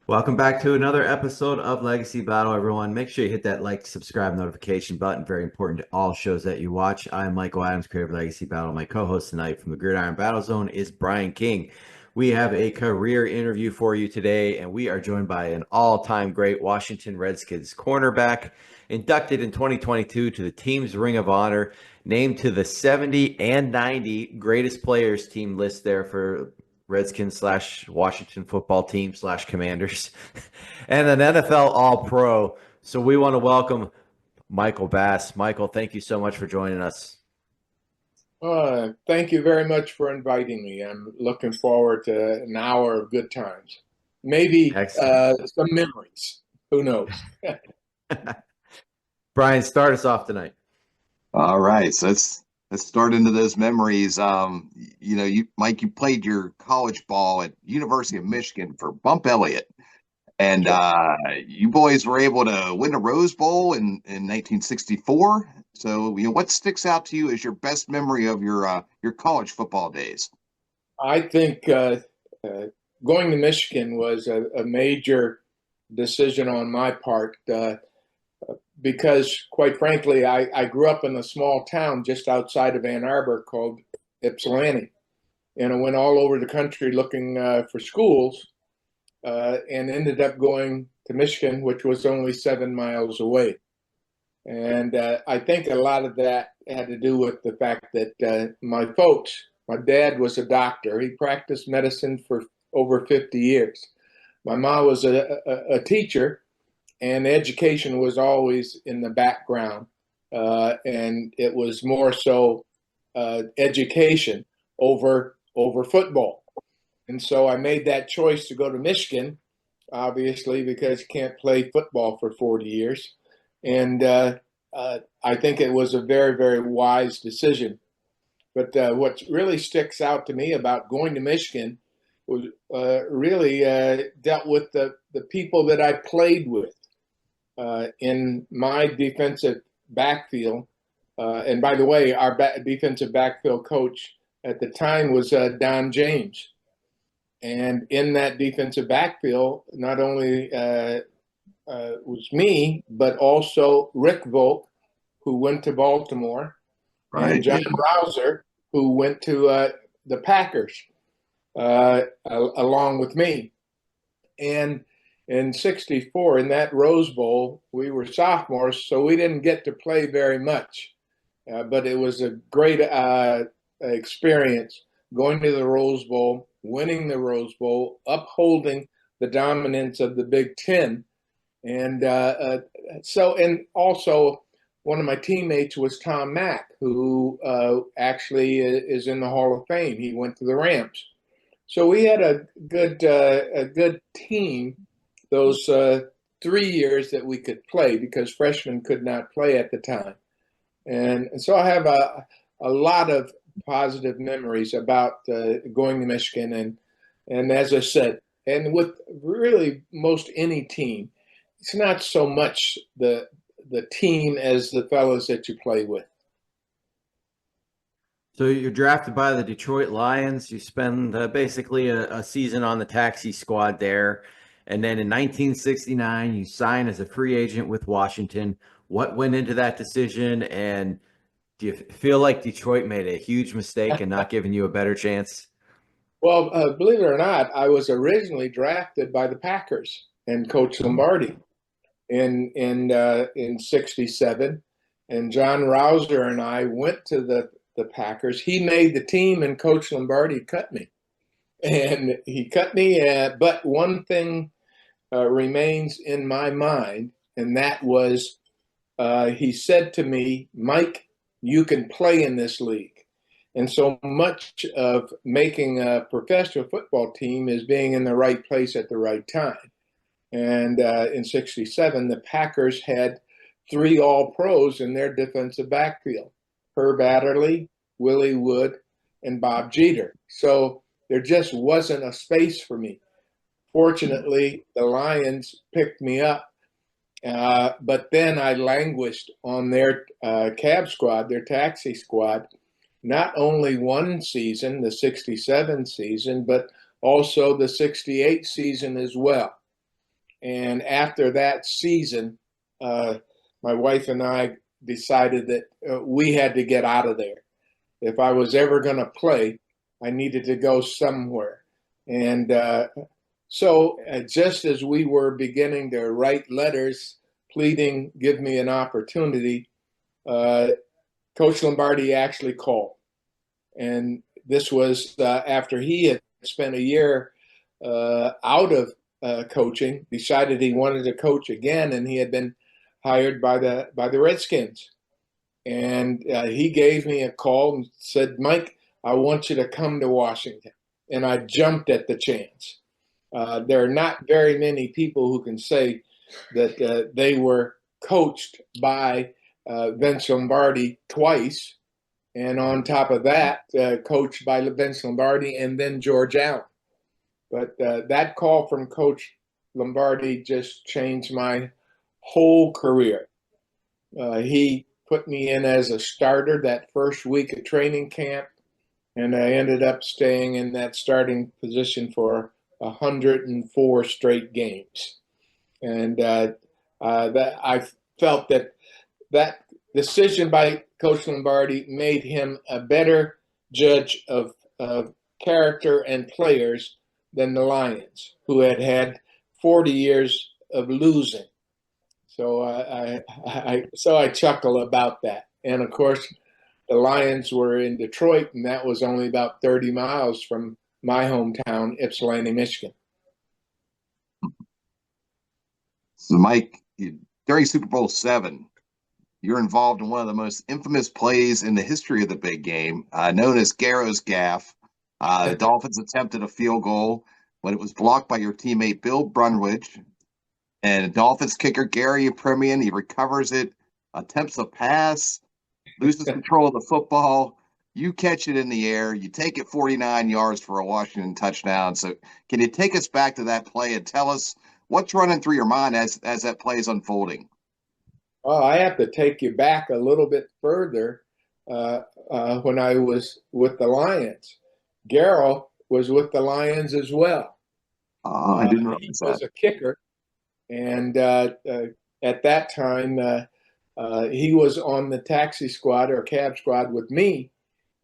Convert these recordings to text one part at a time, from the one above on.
Welcome back to another episode of Legacy Battle, everyone. Make sure you hit that like, subscribe, notification button. Very important to all shows that you watch. I'm Michael Adams, creator of Legacy Battle. My co-host tonight from the Gridiron Battle Zone is Brian King. We have a career interview for you today, and we are joined by an all-time great Washington Redskins cornerback, inducted in 2022 to the team's Ring of Honor, named to the 70 and 90 greatest players team list there for Redskins slash Washington football team slash Commanders, and an NFL All Pro. So we want to welcome Michael Bass. Michael, thank you so much for joining us. Thank you very much for inviting me. I'm looking forward to an hour of good times. Maybe some memories. Who knows? Brian, start us off tonight. All right, so let's start into those memories. Mike, you played your college ball at University of Michigan for Bump Elliott, and you boys were able to win a Rose Bowl in 1964. So, what sticks out to you as your best memory of your college football days? I think going to Michigan was a major decision on my part. Because, quite frankly, I grew up in a small town just outside of Ann Arbor called Ypsilanti. And I went all over the country looking for schools and ended up going to Michigan, which was only 7 miles away. And I think a lot of that had to do with the fact that my dad was a doctor. He practiced medicine for over 50 years. My mom was a teacher. And education was always in the background, and it was more so education over football. And so I made that choice to go to Michigan, obviously, because you can't play football for 40 years. And I think it was a very, very wise decision. But what really sticks out to me about going to Michigan was really dealt with the people that I played with. In my defensive backfield, and by the way, our defensive backfield coach at the time was Don James. And in that defensive backfield, not only was me, but also Rick Volk, who went to Baltimore, and John Rouser, who went to the Packers, along with me. And in 64, in that Rose Bowl, we were sophomores, so we didn't get to play very much. But it was a great experience going to the Rose Bowl, winning the Rose Bowl, upholding the dominance of the Big Ten. And and also one of my teammates was Tom Mack, who actually is in the Hall of Fame. He went to the Rams. So we had a good team those 3 years that we could play, because freshmen could not play at the time. And so I have a lot of positive memories about going to Michigan. And as I said, and with really most any team, it's not so much the team as the fellows that you play with. So you're drafted by the Detroit Lions. You spend basically a season on the taxi squad there. And then in 1969, you sign as a free agent with Washington. What went into that decision? And do you feel like Detroit made a huge mistake in not giving you a better chance? Well, believe it or not, I was originally drafted by the Packers and Coach Lombardi in '67, and John Rouser and I went to the Packers. He made the team, and Coach Lombardi cut me, and he cut me. But one thing remains in my mind, and that was he said to me, "Mike, you can play in this league." And so much of making a professional football team is being in the right place at the right time. And in '67, the Packers had 3 All-Pros in their defensive backfield: Herb Adderley, Willie Wood, and Bob Jeter. So there just wasn't a space for me. Fortunately, the Lions picked me up, but then I languished on their cab squad, their taxi squad, not only one season, the '67 season, but also the '68 season as well. And after that season, my wife and I decided that we had to get out of there. If I was ever going to play, I needed to go somewhere. And so just as we were beginning to write letters pleading, give me an opportunity, Coach Lombardi actually called. And this was after he had spent a year out of coaching, decided he wanted to coach again, and he had been hired by the Redskins. And he gave me a call and said, Mike, I want you to come to Washington. And I jumped at the chance. There are not very many people who can say that they were coached by Vince Lombardi twice. And on top of that, coached by Vince Lombardi and then George Allen. But that call from Coach Lombardi just changed my whole career. He put me in as a starter that first week of training camp, and I ended up staying in that starting position for 104 straight games. And that I felt that decision by Coach Lombardi made him a better judge of character and players than the Lions, who had 40 years of losing. So I chuckle about that. And of course, the Lions were in Detroit, and that was only about 30 miles from my hometown, Ypsilanti, Michigan. So, Mike, during Super Bowl VII, you're involved in one of the most infamous plays in the history of the big game, known as Garo's Gaffe. The Dolphins attempted a field goal, but it was blocked by your teammate Bill Brunwich. And Dolphins kicker Gary Premian, he recovers it, attempts a pass, loses control of the football. You catch it in the air. You take it 49 yards for a Washington touchdown. So can you take us back to that play and tell us what's running through your mind as that play is unfolding? Well, I have to take you back a little bit further when I was with the Lions. Garo was with the Lions as well. I didn't realize that. He was a kicker. And at that time, he was on the taxi squad or cab squad with me.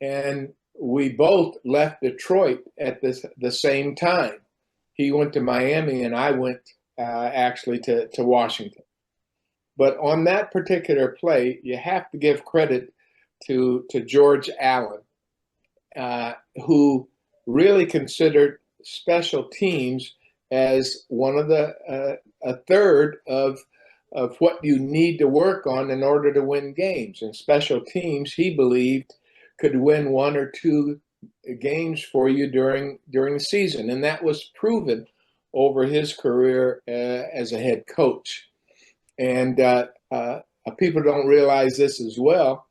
And we both left Detroit at the same time. He went to Miami and I went actually to Washington. But on that particular play, you have to give credit to George Allen, who really considered special teams as one of a third of what you need to work on in order to win games. And special teams, he believed, could win one or two games for you during the season. And that was proven over his career as a head coach. And people don't realize this as well.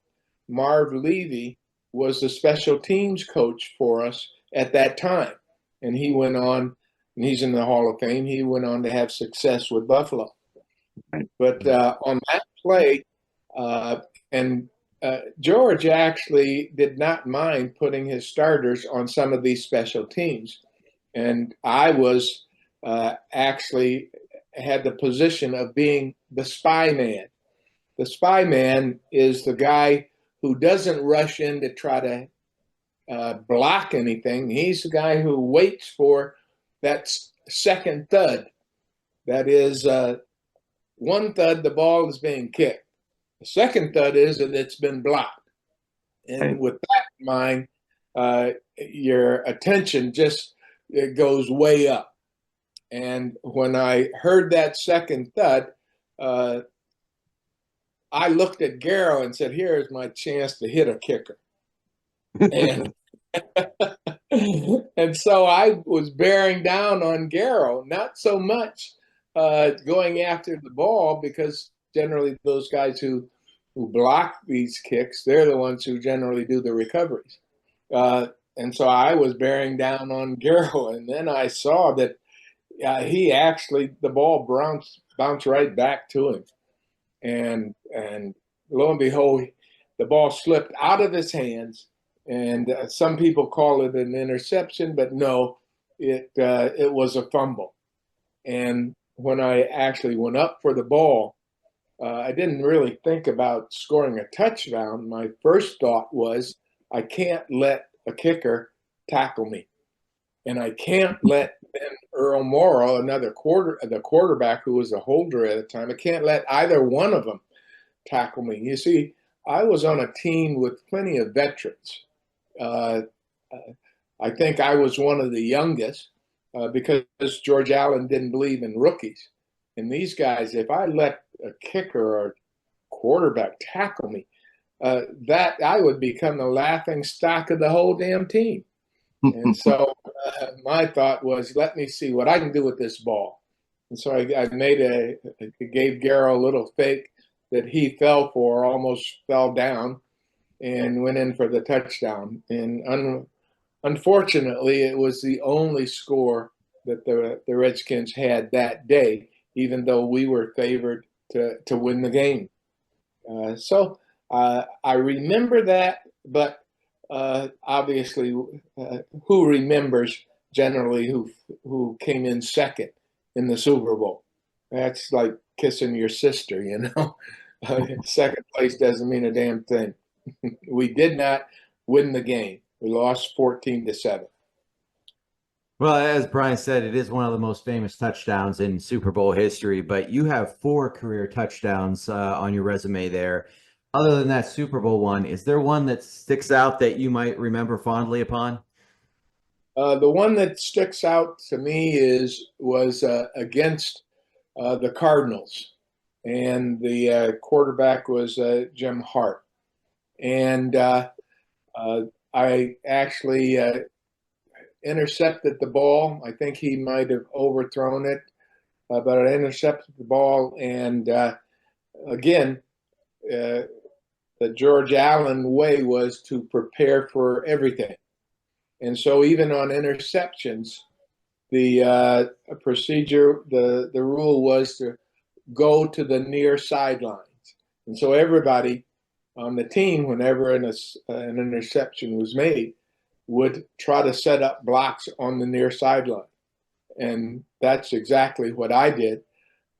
Marv Levy was the special teams coach for us at that time. And he went on, and he's in the Hall of Fame, he went on to have success with Buffalo. But on that play, George actually did not mind putting his starters on some of these special teams. And I was actually had the position of being the spy man. The spy man is the guy who doesn't rush in to try to block anything. He's the guy who waits for that second thud. That is one thud, the ball is being kicked. The second thud is that it's been blocked. And with that in mind, your attention just it goes way up. And when I heard that second thud, I looked at Garo and said, here's my chance to hit a kicker. And and so I was bearing down on Garo, not so much going after the ball, because generally those guys who block these kicks, they're the ones who generally do the recoveries. And so I was bearing down on Garo, and then I saw that he actually, the ball bounced right back to him. And lo and behold, the ball slipped out of his hands. And some people call it an interception, but no, it was a fumble. And when I actually went up for the ball, I didn't really think about scoring a touchdown. My first thought was, I can't let a kicker tackle me, and I can't let Ben Earl Morrow, the quarterback who was a holder at the time, I can't let either one of them tackle me. You see, I was on a team with plenty of veterans. Uh, I think I was one of the youngest because George Allen didn't believe in rookies. And these guys, if I let a kicker or quarterback tackle me, that I would become the laughing stock of the whole damn team. And so my thought was, let me see what I can do with this ball. And so I gave Garo a little fake that he fell for, almost fell down, and went in for the touchdown. And unfortunately, it was the only score that the Redskins had that day, even though we were favored to win the game. So I remember that, but obviously, who remembers generally who came in second in the Super Bowl? That's like kissing your sister, you know. Second place doesn't mean a damn thing. We did not win the game. We lost 14-7. Well, as Brian said, it is one of the most famous touchdowns in Super Bowl history, but you have 4 career touchdowns on your resume there. Other than that Super Bowl one, is there one that sticks out that you might remember fondly upon? The one that sticks out to me was against the Cardinals, and the quarterback was Jim Hart. And I actually intercepted the ball. I think he might have overthrown it, but I intercepted the ball. And again, the George Allen way was to prepare for everything. And so even on interceptions, the procedure, the rule was to go to the near sidelines. And so everybody on the team, whenever an interception was made, would try to set up blocks on the near sideline. And that's exactly what I did.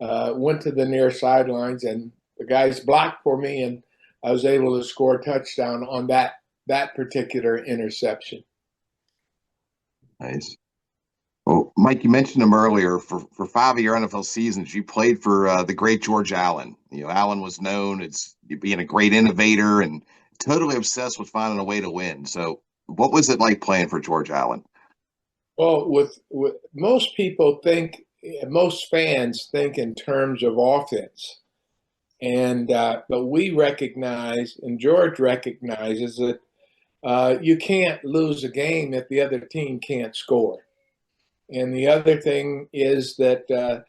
Went to the near sidelines, and the guys blocked for me, and I was able to score a touchdown on that particular interception. Nice. Well, Mike, you mentioned him earlier. For 5 of your NFL seasons, you played for the great George Allen. Allen was known as being a great innovator and totally obsessed with finding a way to win. So what was it like playing for George Allen? Well, with most people most fans think in terms of offense. And but we recognize, and George recognizes, that you can't lose a game if the other team can't score. And the other thing is that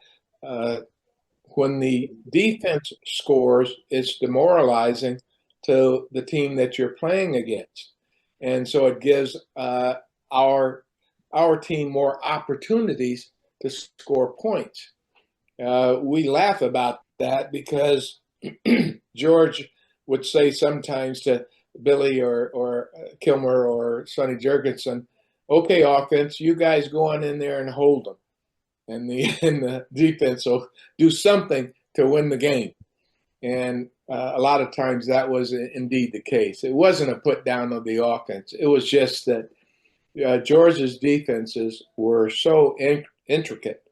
when the defense scores, it's demoralizing to the team that you're playing against. And so it gives our team more opportunities to score points. We laugh about that because George would say sometimes to Billy or Kilmer or Sonny Jurgensen, okay, offense, you guys go on in there and hold them. And the defense will do something to win the game. And a lot of times that was indeed the case. It wasn't a put down of the offense. It was just that George's defenses were so intricate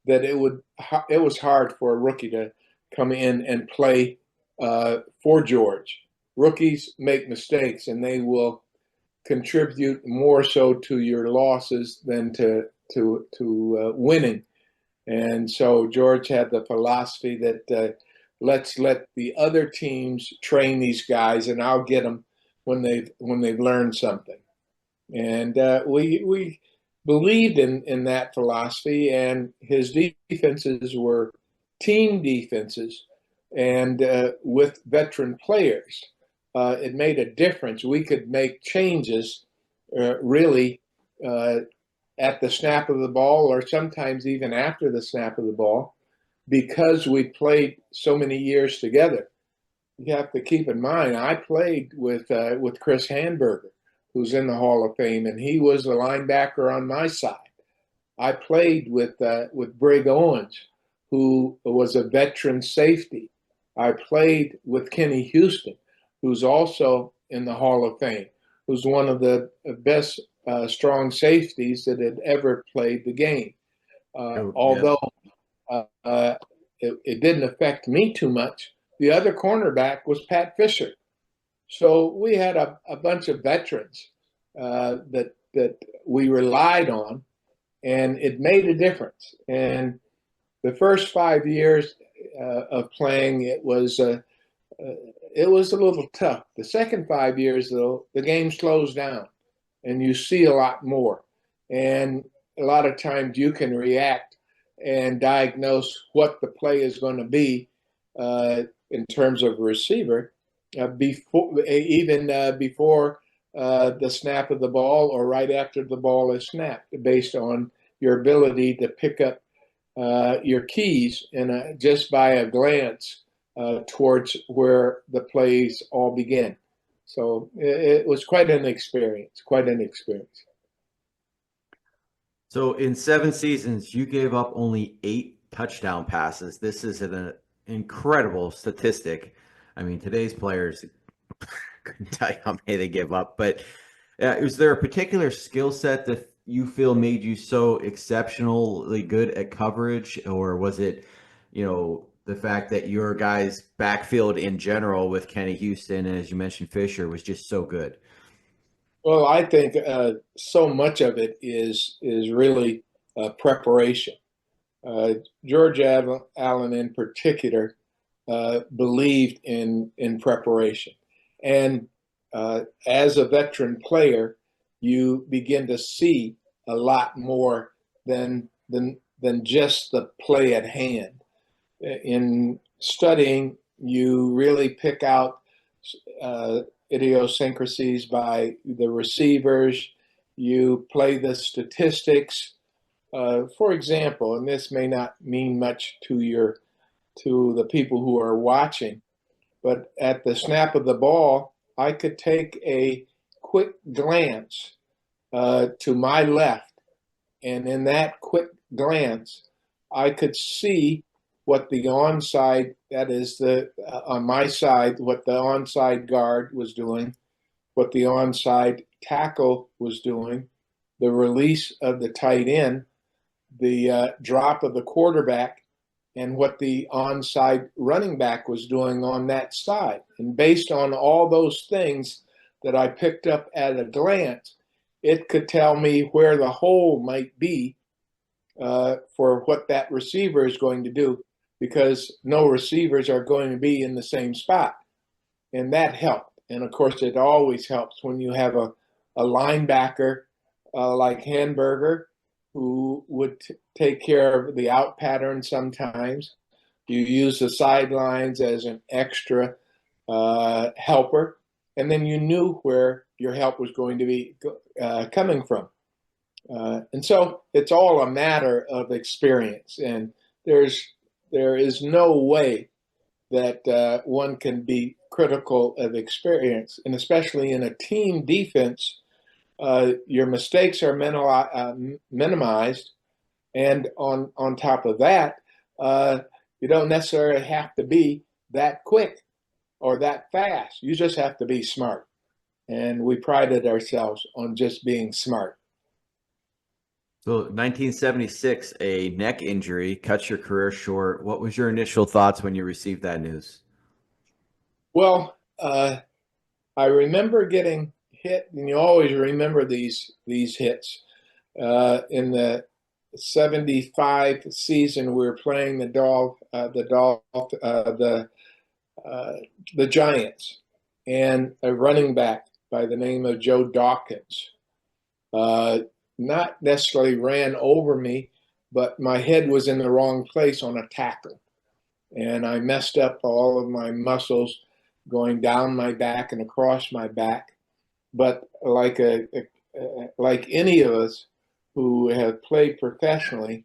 that it was hard for a rookie to come in and play for George. Rookies make mistakes, and they will contribute more so to your losses than to winning. And so George had the philosophy that let's let the other teams train these guys, and I'll get them when they've learned something. And we believed in that philosophy, and his defenses were team defenses, and with veteran players, it made a difference. We could make changes really at the snap of the ball, or sometimes even after the snap of the ball, because we played so many years together. You have to keep in mind, I played with Chris Hanberger, who's in the Hall of Fame, and he was the linebacker on my side. I played with Brig Owens, who was a veteran safety. I played with Kenny Houston, who's also in the Hall of Fame, who's one of the best strong safeties that had ever played the game. Although it didn't affect me too much, the other cornerback was Pat Fisher. So we had a bunch of veterans that we relied on, and it made a difference. And the first 5 years of playing, it was a little tough. The second 5 years, though, the game slows down, and you see a lot more. And a lot of times you can react and diagnose what the play is going to be in terms of receiver before the snap of the ball or right after the ball is snapped, based on your ability to pick up your keys just by a glance towards where the plays all begin. So it was quite an experience. So in 7 seasons, you gave up only 8 touchdown passes. This is an incredible statistic. I mean, today's players couldn't tell you how many they give up. But is there a particular skill set that you feel made you so exceptionally good at coverage? Or was it, the fact that your guys' backfield in general with Kenny Houston and, as you mentioned, Fisher, was just so good? Well, I think so much of it is really preparation. George Allen, in particular, believed in preparation, and as a veteran player, you begin to see a lot more than just the play at hand. In studying, you really pick out idiosyncrasies by the receivers. You play the statistics. For example, and this may not mean much to the people who are watching, but at the snap of the ball, I could take a quick glance to my left, and in that quick glance, I could see what the onside, that is on my side, what the onside guard was doing, what the onside tackle was doing, the release of the tight end, the drop of the quarterback, and what the onside running back was doing on that side. And based on all those things that I picked up at a glance, it could tell me where the hole might be for what that receiver is going to do, because no receivers are going to be in the same spot. And that helped. And of course, it always helps when you have a linebacker like Hamburger, who would take care of the out pattern sometimes. You use the sidelines as an extra helper, and then you knew where your help was going to be coming from. And so it's all a matter of experience, and there is no way that one can be critical of experience, and especially in a team defense, your mistakes are minimized, and on top of that, you don't necessarily have to be that quick or that fast. You just have to be smart, and we prided ourselves on just being smart. So 1976, a neck injury cuts your career short. What was your initial thoughts when you received that news? Well, I remember getting hit, and you always remember these hits. In the 75 season, we were playing the Giants, and a running back by the name of Joe Dawkins not necessarily ran over me, but my head was in the wrong place on a tackle, and I messed up all of my muscles going down my back and across my back. But like any of us who have played professionally,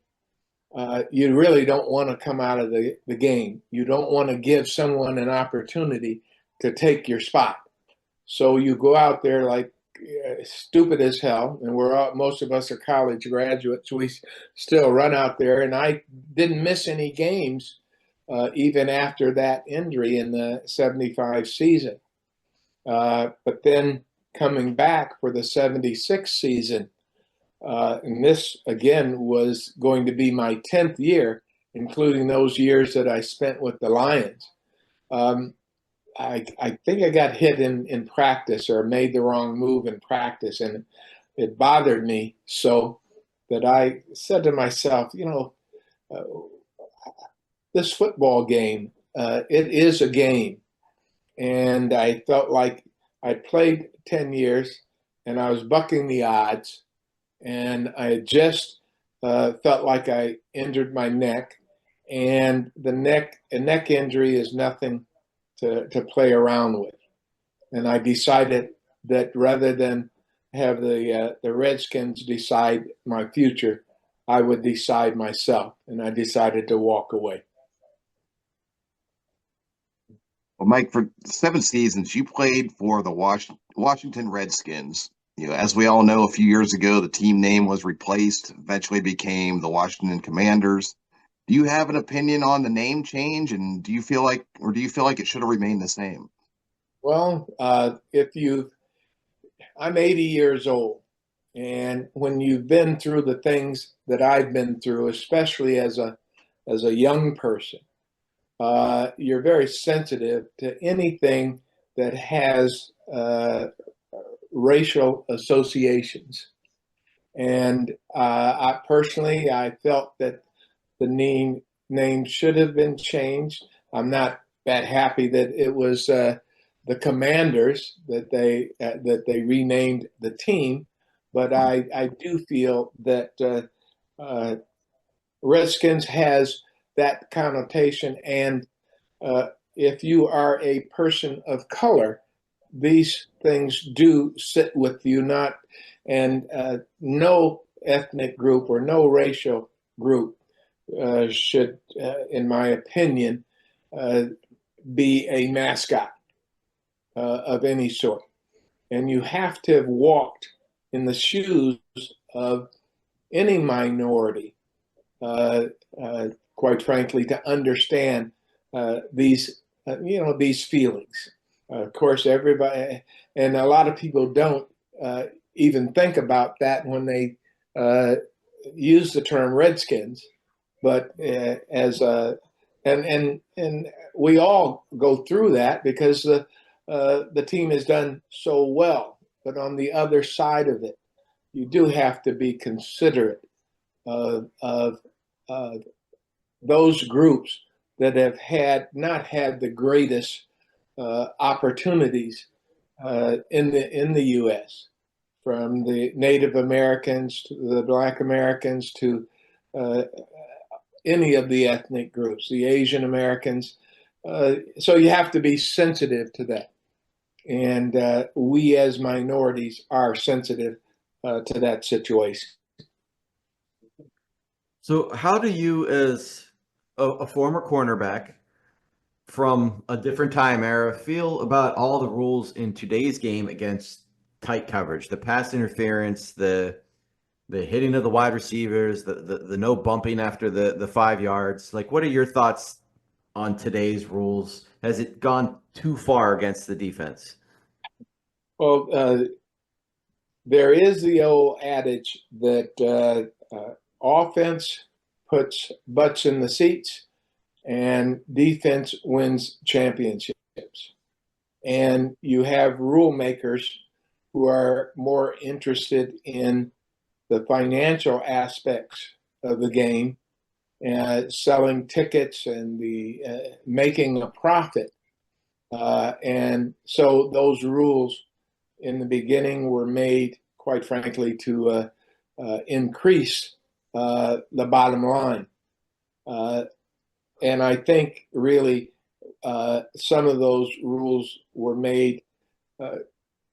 you really don't want to come out of the game. You don't want to give someone an opportunity to take your spot. So you go out there like stupid as hell, and most of us are college graduates. We still run out there, and I didn't miss any games even after that injury in the '75 season. But then coming back for the '76 season, and this again was going to be my 10th year, including those years that I spent with the Lions. I think I got hit in practice or made the wrong move in practice, and it bothered me so that I said to myself, this football game, it is a game. And I felt like I played 10 years and I was bucking the odds, and I just felt like I injured my neck, and a neck injury is nothing to play around with. And I decided that rather than have the Redskins decide my future, I would decide myself, and I decided to walk away. Well, Mike, for 7 seasons, you played for the Washington Redskins. As we all know, a few years ago, the team name was replaced, eventually became the Washington Commanders. Do you have an opinion on the name change, and do you feel like it should have remained the same? Well, I'm 80 years old, and when you've been through the things that I've been through, especially as a young person, you're very sensitive to anything that has racial associations. And I felt that the name should have been changed. I'm not that happy that it was the Commanders that they renamed the team, but I do feel that Redskins has that connotation, and if you are a person of color, these things do sit with you. No ethnic group or no racial group should, in my opinion, be a mascot of any sort. And you have to have walked in the shoes of any minority, quite frankly, to understand these feelings. Of course, everybody, and a lot of people don't even think about that when they use the term Redskins. But and we all go through that because the team has done so well. But on the other side of it, you do have to be considerate of those groups that have not had the greatest opportunities in the U.S., from the Native Americans to the Black Americans to any of the ethnic groups, the Asian Americans. So you have to be sensitive to that. And we as minorities are sensitive to that situation. So how do you, as a former cornerback from a different time era, feel about all the rules in today's game against tight coverage, the pass interference, the hitting of the wide receivers, the no bumping after the 5 yards? Like, what are your thoughts on today's rules? Has it gone too far against the defense? Well, there is the old adage that offense puts butts in the seats and defense wins championships. And you have rule makers who are more interested in the financial aspects of the game, selling tickets and making a profit. And so those rules in the beginning were made, quite frankly, to increase the bottom line. And I think really some of those rules were made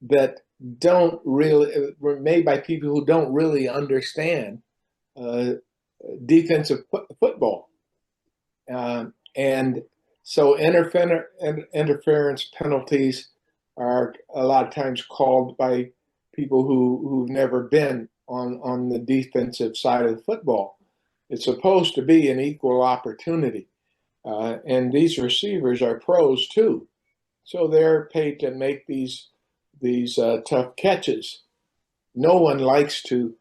that were made by people who don't really understand defensive football. And so interference penalties are a lot of times called by people who've never been on the defensive side of the football. It's supposed to be an equal opportunity. And these receivers are pros too. So they're paid to make these tough catches. No one likes to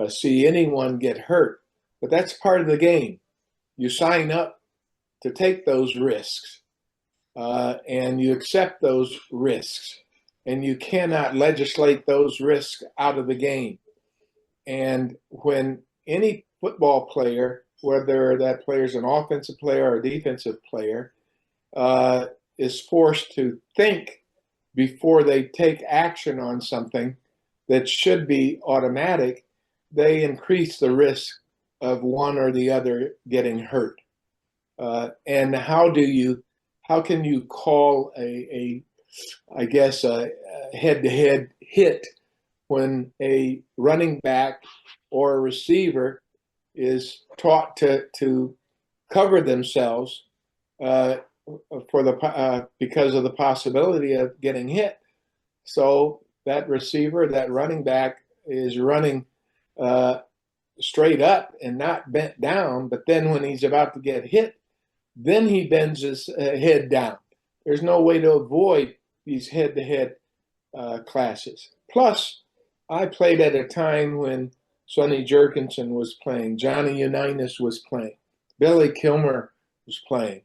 see anyone get hurt, but that's part of the game. You sign up to take those risks, and you accept those risks, and you cannot legislate those risks out of the game. And when any football player, whether that player is an offensive player or a defensive player, is forced to think before they take action on something that should be automatic, they increase the risk of one or the other getting hurt. And how can you call a head-to-head hit when a running back or a receiver is taught to cover themselves because of the possibility of getting hit? So that receiver, that running back, is running straight up and not bent down. But then when he's about to get hit, then he bends his head down. There's no way to avoid these head-to-head clashes. Plus, I played at a time when Sonny Jurgensen was playing, Johnny Unitas was playing, Billy Kilmer was playing.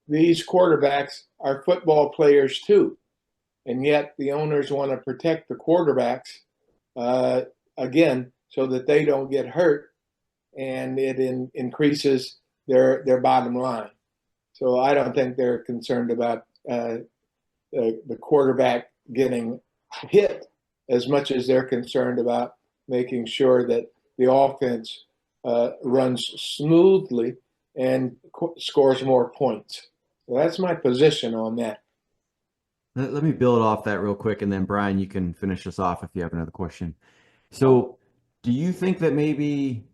These quarterbacks are football players too, and yet the owners want to protect the quarterbacks again so that they don't get hurt, and it increases their bottom line. So I don't think they're concerned about the quarterback getting hit as much as they're concerned about making sure that the offense runs smoothly and scores more points. So that's my position on that. Let me build off that real quick, and then Brian, you can finish us off if you have another question. So do you think that maybe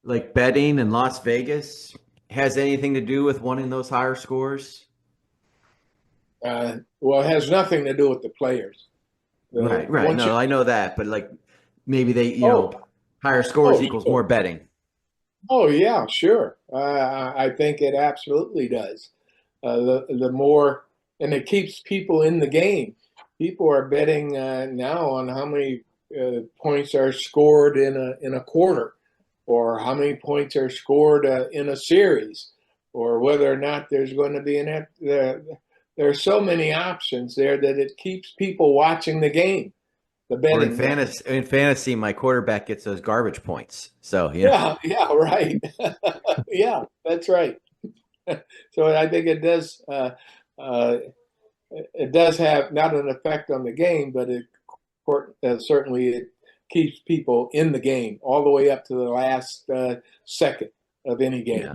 like betting in Las Vegas has anything to do with wanting those higher scores? Well, it has nothing to do with the players. Right. No, I know that, but like maybe they, higher scores equals more betting. Oh yeah, sure. I think it absolutely does. The more, and it keeps people in the game. People are betting now on how many points are scored in a quarter, or how many points are scored in a series, or whether or not there's going to be there are so many options there that it keeps people watching the game. The betting. Or in fantasy, my quarterback gets those garbage points. So yeah, right. Yeah, that's right. So I think it does have not an effect on the game, but certainly it keeps people in the game all the way up to the last second of any game.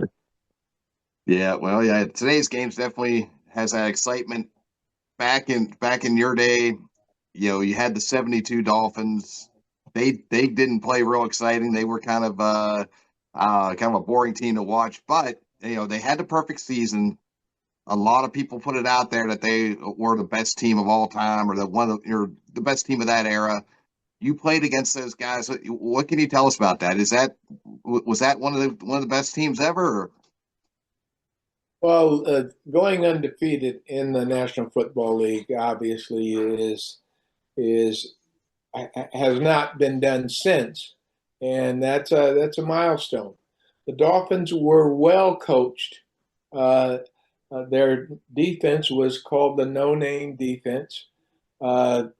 Yeah, well, yeah. Today's games definitely has that excitement. Back in your day, you had the 72 Dolphins. They didn't play real exciting. They were kind of a boring team to watch. But they had the perfect season. A lot of people put it out there that they were the best team of all time, or the best team of that era. You played against those guys. What can you tell us about that? Was that one of the best teams ever? Or? Well, going undefeated in the National Football League obviously has not been done since, and that's a milestone. The Dolphins were well coached. Their defense was called the no-name defense. Shula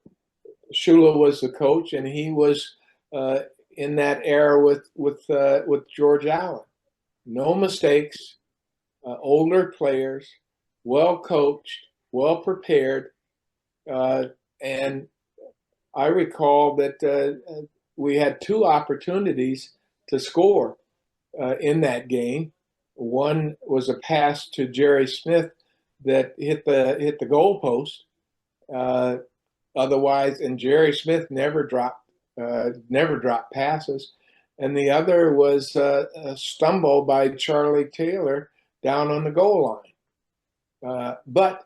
was the coach, and he was in that era with George Allen. No mistakes. Older players, well coached, well prepared, and I recall that we had two opportunities to score in that game. One was a pass to Jerry Smith that hit the goalpost. Otherwise, and Jerry Smith never dropped passes, and the other was a stumble by Charlie Taylor down on the goal line. But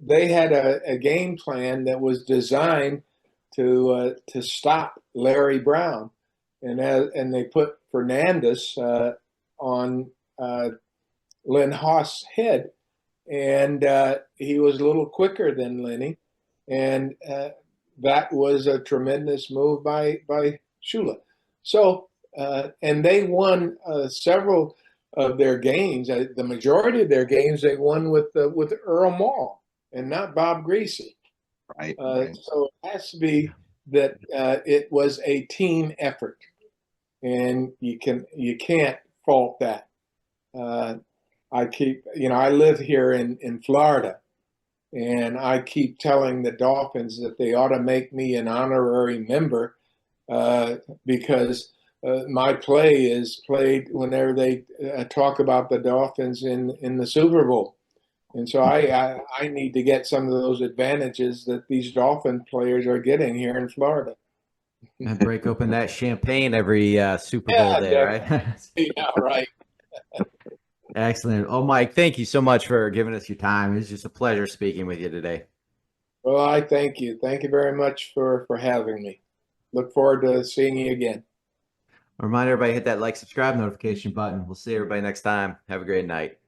they had a game plan that was designed to stop Larry Brown, and they put Fernandez on Lynn Haas' head, and he was a little quicker than Lenny, and that was a tremendous move by Shula. So and they won several of their games. The majority of their games they won with Earl Mall and not Bob Greasy. Right. So it has to be that it was a team effort, and you can't fault that. I live here in Florida, and I keep telling the Dolphins that they ought to make me an honorary member because my play is played whenever they talk about the Dolphins in the Super Bowl. And so I need to get some of those advantages that these Dolphin players are getting here in Florida. And break open that champagne every Super Bowl day, right? Yeah, right. Excellent. Oh, Mike, thank you so much for giving us your time. It's just a pleasure speaking with you today. Well, I thank you. Thank you very much for having me. Look forward to seeing you again. Remind everybody, hit that like, subscribe notification button. We'll see everybody next time. Have a great night.